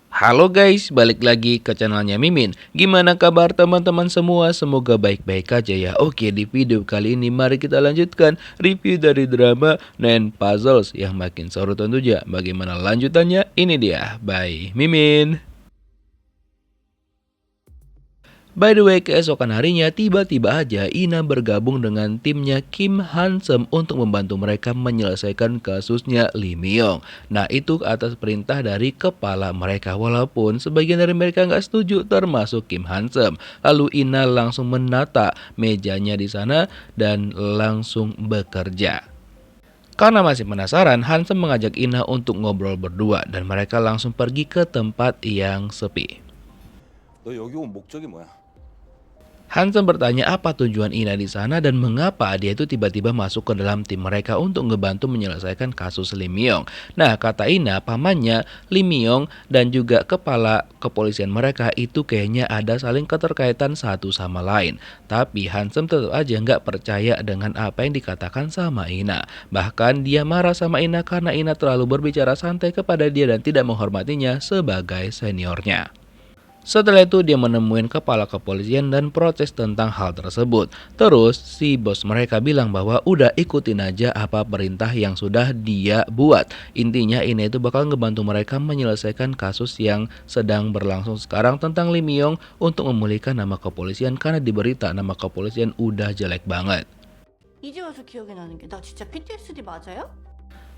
Halo guys, balik lagi ke channelnya Mimin. Gimana kabar teman-teman semua? Semoga baik-baik aja ya. Oke, di video kali ini mari kita lanjutkan review dari drama Nine Puzzles yang makin seru tentunya. Bagaimana lanjutannya? Ini dia, by Mimin. By the way, keesokan harinya tiba-tiba aja Ina bergabung dengan timnya Kim Hansem untuk membantu mereka menyelesaikan kasusnya Lee Myung. Nah, itu atas perintah dari kepala mereka, walaupun sebagian dari mereka nggak setuju, termasuk Kim Hansem. Lalu Ina langsung menata mejanya di sana dan langsung bekerja. Karena masih penasaran, Hansem mengajak Ina untuk ngobrol berdua dan mereka langsung pergi ke tempat yang sepi. 너 여기 온 목적이 뭐야? Hansen bertanya apa tujuan Ina di sana dan mengapa dia itu tiba-tiba masuk ke dalam tim mereka untuk ngebantu menyelesaikan kasus Lee Myung. Nah, kata Ina, pamannya Lee Myung dan juga kepala kepolisian mereka itu kayaknya ada saling keterkaitan satu sama lain. Tapi Hansen tetap aja nggak percaya dengan apa yang dikatakan sama Ina. Bahkan dia marah sama Ina karena Ina terlalu berbicara santai kepada dia dan tidak menghormatinya sebagai seniornya. Setelah itu dia menemui kepala kepolisian dan protes tentang hal tersebut. Terus si bos mereka bilang bahwa udah ikutin aja apa perintah yang sudah dia buat. Intinya ini itu bakal ngebantu mereka menyelesaikan kasus yang sedang berlangsung sekarang tentang Lee Myung untuk memulihkan nama kepolisian karena di berita nama kepolisian udah jelek banget. 이제 와서 기억이 나는 게 나 진짜 PTSD 맞아요?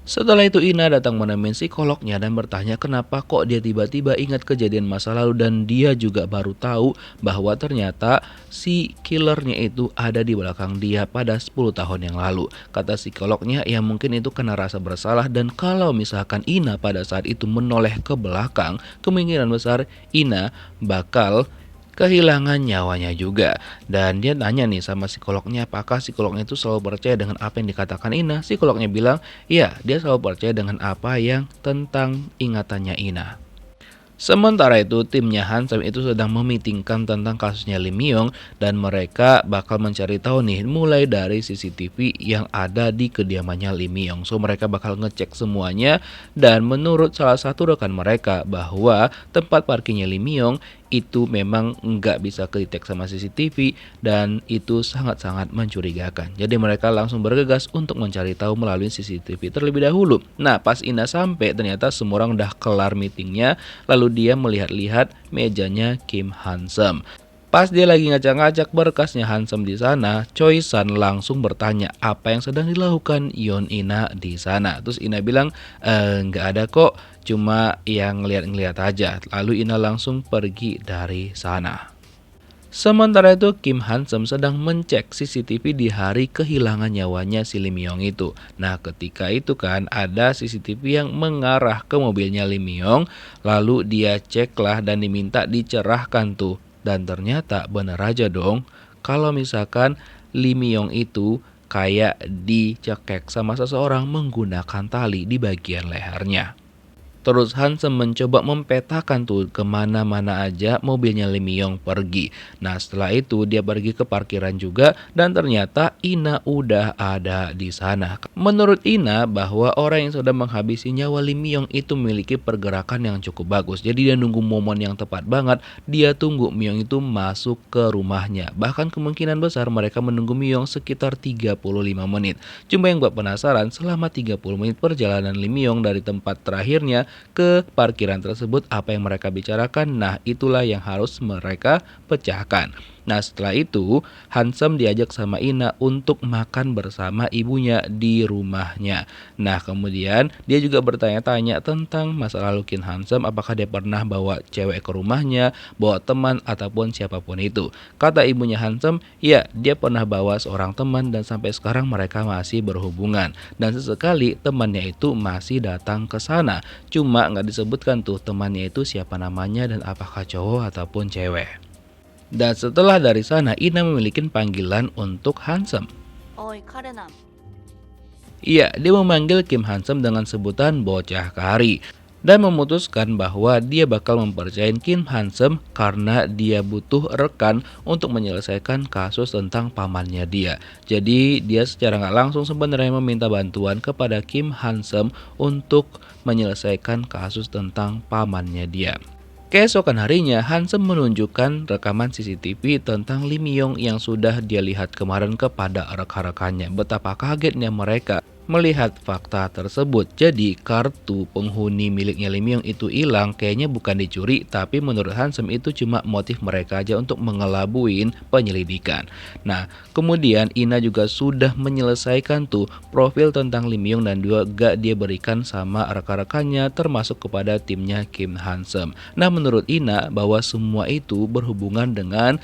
Setelah itu Ina datang menemui psikolognya dan bertanya kenapa kok dia tiba-tiba ingat kejadian masa lalu dan dia juga baru tahu bahwa ternyata si killernya itu ada di belakang dia pada 10 tahun yang lalu. Kata psikolognya ya mungkin itu karena rasa bersalah dan kalau misalkan Ina pada saat itu menoleh ke belakang, kemungkinan besar Ina bakal kehilangan nyawanya juga. Dan dia tanya nih sama psikolognya apakah psikolognya itu selalu percaya dengan apa yang dikatakan Ina. Psikolognya bilang iya, dia selalu percaya dengan apa yang tentang ingatannya Ina. Sementara itu timnya Hansem itu sedang memitingkan tentang kasusnya Lee Myung dan mereka bakal mencari tahu nih mulai dari CCTV yang ada di kediamannya Lee Myung. So mereka bakal ngecek semuanya dan menurut salah satu rekan mereka bahwa tempat parkirnya Lee Myung itu memang nggak bisa kedetek sama CCTV dan itu sangat-sangat mencurigakan. Jadi mereka langsung bergegas untuk mencari tahu melalui CCTV terlebih dahulu. Nah pas Ina sampai ternyata semua orang udah kelar meetingnya. Lalu dia melihat-lihat mejanya Kim Hansem. Pas dia lagi ngacak-ngacak berkasnya Hansem di sana, Choi San langsung bertanya apa yang sedang dilakukan Yeon Ina di sana. Terus Ina bilang, nggak ada kok, cuma yang ngeliat-ngeliat aja. Lalu Ina langsung pergi dari sana. Sementara itu Kim Hansem sedang mencek CCTV di hari kehilangan nyawanya si Lee Myung itu. Nah ketika itu kan ada CCTV yang mengarah ke mobilnya Lee Myung. Lalu dia ceklah dan diminta dicerahkan tuh. Dan ternyata bener aja dong. Kalau misalkan Lee Myung itu kayak dicekek sama seseorang menggunakan tali di bagian lehernya. Terus Hansem mencoba mempetakan tuh kemana-mana aja mobilnya Lee Myung pergi. Nah setelah itu dia pergi ke parkiran juga dan ternyata Ina udah ada di sana. Menurut Ina bahwa orang yang sudah menghabisi nyawa Lee Myung itu memiliki pergerakan yang cukup bagus. Jadi dia nunggu momen yang tepat banget. Dia tunggu Myung itu masuk ke rumahnya. Bahkan kemungkinan besar mereka menunggu Myung sekitar 35 menit. Cuma yang buat penasaran selama 30 menit perjalanan Lee Myung dari tempat terakhirnya ke parkiran tersebut apa yang mereka bicarakan. Nah itulah yang harus mereka pecahkan. Nah setelah itu Hansem diajak sama Ina untuk makan bersama ibunya di rumahnya. Nah kemudian dia juga bertanya-tanya tentang masa lalu Kim Hansem, apakah dia pernah bawa cewek ke rumahnya, bawa teman ataupun siapapun itu. Kata ibunya Hansem, ya dia pernah bawa seorang teman dan sampai sekarang mereka masih berhubungan. Dan sesekali temannya itu masih datang ke sana. Cuma nggak disebutkan tuh temannya itu siapa namanya dan apakah cowok ataupun cewek. Dan setelah dari sana Ina memiliki panggilan untuk Hansem. 어이 카레남. Iya, dia memanggil Kim Hansem dengan sebutan bocah kari dan memutuskan bahwa dia bakal mempercayain Kim Hansem karena dia butuh rekan untuk menyelesaikan kasus tentang pamannya dia. Jadi dia secara nggak langsung sebenarnya meminta bantuan kepada Kim Hansem untuk menyelesaikan kasus tentang pamannya dia. Keesokan harinya, Hansen menunjukkan rekaman CCTV tentang Lee Myung yang sudah dia lihat kemarin kepada rekan-rekannya. Betapa kagetnya mereka melihat fakta tersebut. Jadi kartu penghuni miliknya Lee Myung itu hilang, kayaknya bukan dicuri, tapi menurut Hansen itu cuma motif mereka aja untuk mengelabuin penyelidikan. Nah, kemudian Ina juga sudah menyelesaikan tuh profil tentang Lee Myung dan juga dia berikan sama rekan-rekannya termasuk kepada timnya Kim Hansen. Nah, menurut Ina bahwa semua itu berhubungan dengan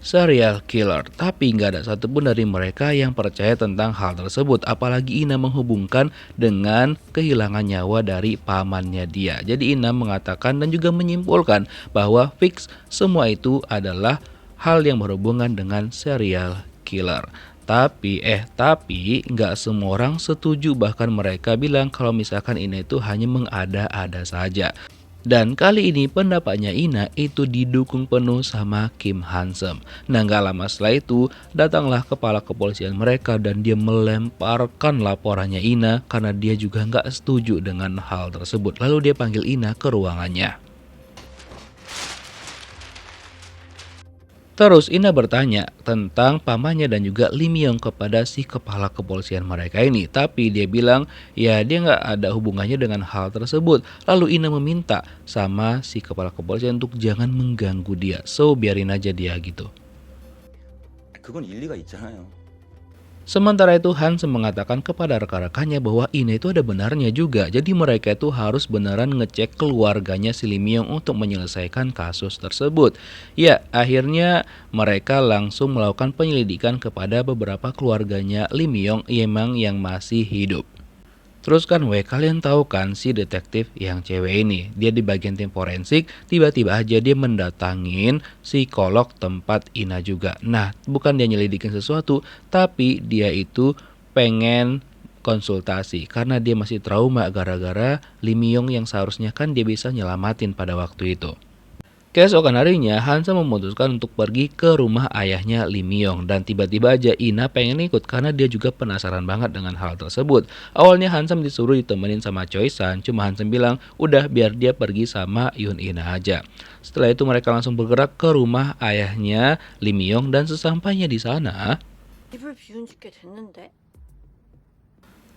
serial killer, tapi nggak ada satupun dari mereka yang percaya tentang hal tersebut. Apalagi Ina menghubungkan dengan kehilangan nyawa dari pamannya dia. Jadi Ina mengatakan dan juga menyimpulkan bahwa fix semua itu adalah hal yang berhubungan dengan serial killer. Tapi nggak semua orang setuju, bahkan mereka bilang kalau misalkan Ina itu hanya mengada-ada saja. Dan kali ini pendapatnya Ina itu didukung penuh sama Kim Hansen. Nah, nggak lama setelah itu datanglah kepala kepolisian mereka dan dia melemparkan laporannya Ina karena dia juga nggak setuju dengan hal tersebut. Lalu dia panggil Ina ke ruangannya. Terus Ina bertanya tentang pamannya dan juga Lee Myung kepada si kepala kepolisian mereka ini. Tapi dia bilang ya dia nggak ada hubungannya dengan hal tersebut. Lalu Ina meminta sama si kepala kepolisian untuk jangan mengganggu dia. So biarin aja dia gitu. 그건 일리가 있잖아요. Sementara itu Hansen mengatakan kepada rekan-rekannya bahwa Ina itu ada benarnya juga. Jadi mereka itu harus beneran ngecek keluarganya si Lee Myung untuk menyelesaikan kasus tersebut. Ya, akhirnya mereka langsung melakukan penyelidikan kepada beberapa keluarganya Lee Myung yang masih hidup. Terus kan kalian tahu kan si detektif yang cewek ini, dia di bagian tim forensik, tiba-tiba aja dia mendatangin psikolog tempat Ina juga. Nah, bukan dia nyelidikin sesuatu, tapi dia itu pengen konsultasi karena dia masih trauma gara-gara Lee Myung yang seharusnya kan dia bisa nyelamatin pada waktu itu. Keesokan harinya, Hansen memutuskan untuk pergi ke rumah ayahnya Lee Myung dan tiba-tiba aja Ina pengen ikut karena dia juga penasaran banget dengan hal tersebut. Awalnya Hansen disuruh ditemenin sama Choi San, cuma Hansen bilang udah biar dia pergi sama Yoon Ina aja. Setelah itu mereka langsung bergerak ke rumah ayahnya Lee Myung dan sesampainya di sana, 집을 비운 지 꽤 됐는데.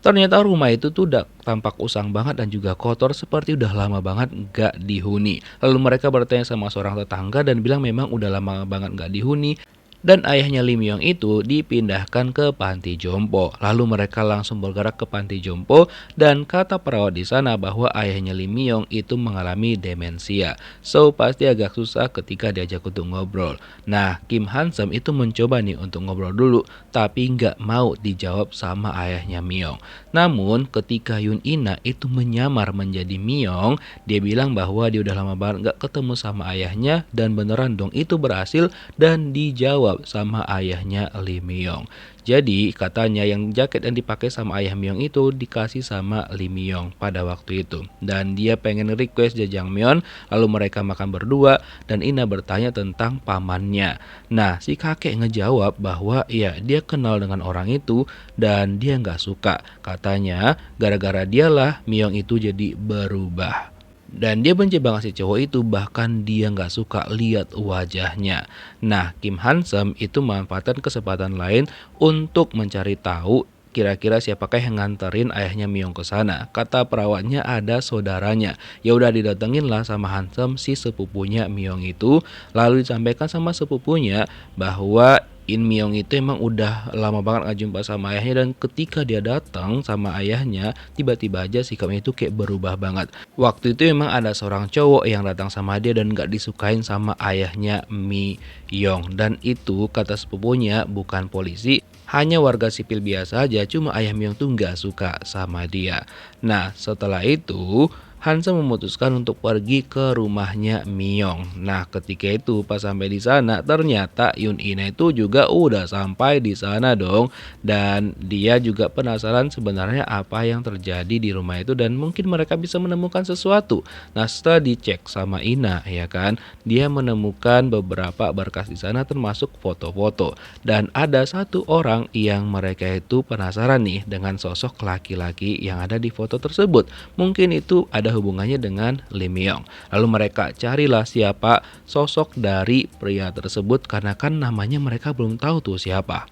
ternyata rumah itu tuh udah tampak usang banget dan juga kotor seperti udah lama banget gak dihuni. Lalu mereka bertanya sama seorang tetangga dan bilang memang udah lama banget gak dihuni. Dan ayahnya Lee Myung itu dipindahkan ke panti jompo. Lalu mereka langsung bergerak ke panti jompo dan kata perawat di sana bahwa ayahnya Lee Myung itu mengalami demensia. So pasti agak susah ketika diajak untuk ngobrol. Nah, Kim Hansen itu mencoba nih untuk ngobrol dulu, tapi nggak mau dijawab sama ayahnya Myung. Namun ketika Yoon Ina itu menyamar menjadi Myung, dia bilang bahwa dia udah lama banget nggak ketemu sama ayahnya dan beneran dong itu berhasil dan dijawab sama ayahnya Lee Myung. Jadi katanya yang jaket yang dipakai sama ayah Myung itu dikasih sama Lee Myung pada waktu itu. Dan dia pengen request Jajangmyeon, lalu mereka makan berdua dan Ina bertanya tentang pamannya. Nah, si kakek ngejawab bahwa ya dia kenal dengan orang itu dan dia nggak suka. Katanya gara-gara dialah Myung itu jadi berubah. Dan dia benci banget si cowok itu, bahkan dia nggak suka lihat wajahnya. Nah, Kim Hansen itu memanfaatkan kesempatan lain untuk mencari tahu kira-kira siapakah yang nganterin ayahnya Myung ke sana. Kata perawatnya ada saudaranya. Ya udah didatengin lah sama Hansen si sepupunya Myung itu. Lalu disampaikan sama sepupunya bahwa In Myung itu emang udah lama banget gak jumpa sama ayahnya dan ketika dia datang sama ayahnya tiba-tiba aja sikapnya itu kayak berubah banget. Waktu itu memang ada seorang cowok yang datang sama dia dan gak disukain sama ayahnya Myung dan itu kata sepupunya bukan polisi, hanya warga sipil biasa aja, cuma ayah Myung tuh gak suka sama dia. Nah setelah itu Hansen memutuskan untuk pergi ke rumahnya Myung. Nah, ketika itu pas sampai di sana, ternyata Yoon Ina itu juga udah sampai di sana dong. Dan dia juga penasaran sebenarnya apa yang terjadi di rumah itu dan mungkin mereka bisa menemukan sesuatu. Nah, setelah dicek sama Ina, ya kan, dia menemukan beberapa berkas di sana termasuk foto-foto. Dan ada satu orang yang mereka itu penasaran nih dengan sosok laki-laki yang ada di foto tersebut. Mungkin itu ada ada hubungannya dengan Lee Myung. Lalu mereka carilah siapa sosok dari pria tersebut karena kan namanya mereka belum tahu tuh siapa.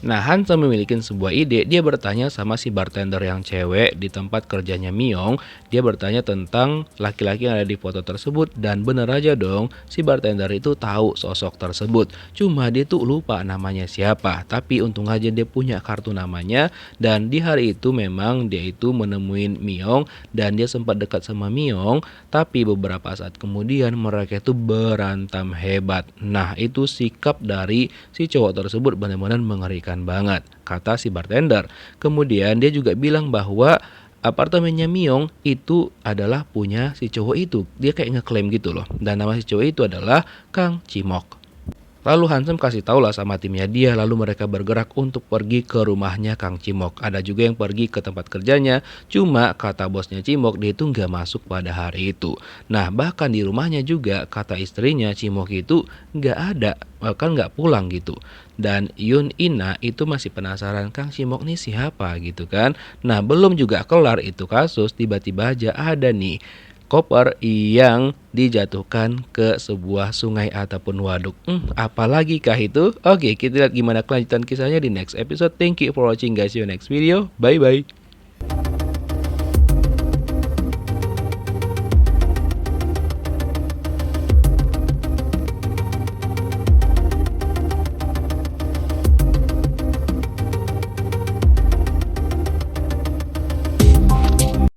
Nah, Hansen memiliki sebuah ide. Dia bertanya sama si bartender yang cewek di tempat kerjanya Myung. Dia bertanya tentang laki-laki yang ada di foto tersebut. Dan bener aja dong, si bartender itu tahu sosok tersebut. Cuma dia tuh lupa namanya siapa. Tapi untung aja dia punya kartu namanya. Dan di hari itu memang dia itu menemuin Myung. Dan dia sempat dekat sama Myung. Tapi beberapa saat kemudian mereka itu berantem hebat. Nah, itu sikap dari si cowok tersebut benar-benar mengerikan banget, kata si bartender. Kemudian dia juga bilang bahwa apartemennya Myung itu adalah punya si cowok itu. Dia kayak ngeklaim gitu loh. Dan nama si cowok itu adalah Kang Chimok. Lalu Hansen kasih tau lah sama timnya dia, lalu mereka bergerak untuk pergi ke rumahnya Kang Chimok. Ada juga yang pergi ke tempat kerjanya, cuma kata bosnya Chimok dia itu nggak masuk pada hari itu. Nah, bahkan di rumahnya juga kata istrinya Chimok itu nggak ada, bahkan nggak pulang gitu. Dan Yun Ina itu masih penasaran Kang Chimok nih siapa gitu kan. Nah, belum juga kelar itu kasus, tiba-tiba aja ada nih koper yang dijatuhkan ke sebuah sungai ataupun waduk. Apalagi kah itu? Oke, kita lihat gimana kelanjutan kisahnya di next episode. Thank you for watching guys. See you next video. Bye bye.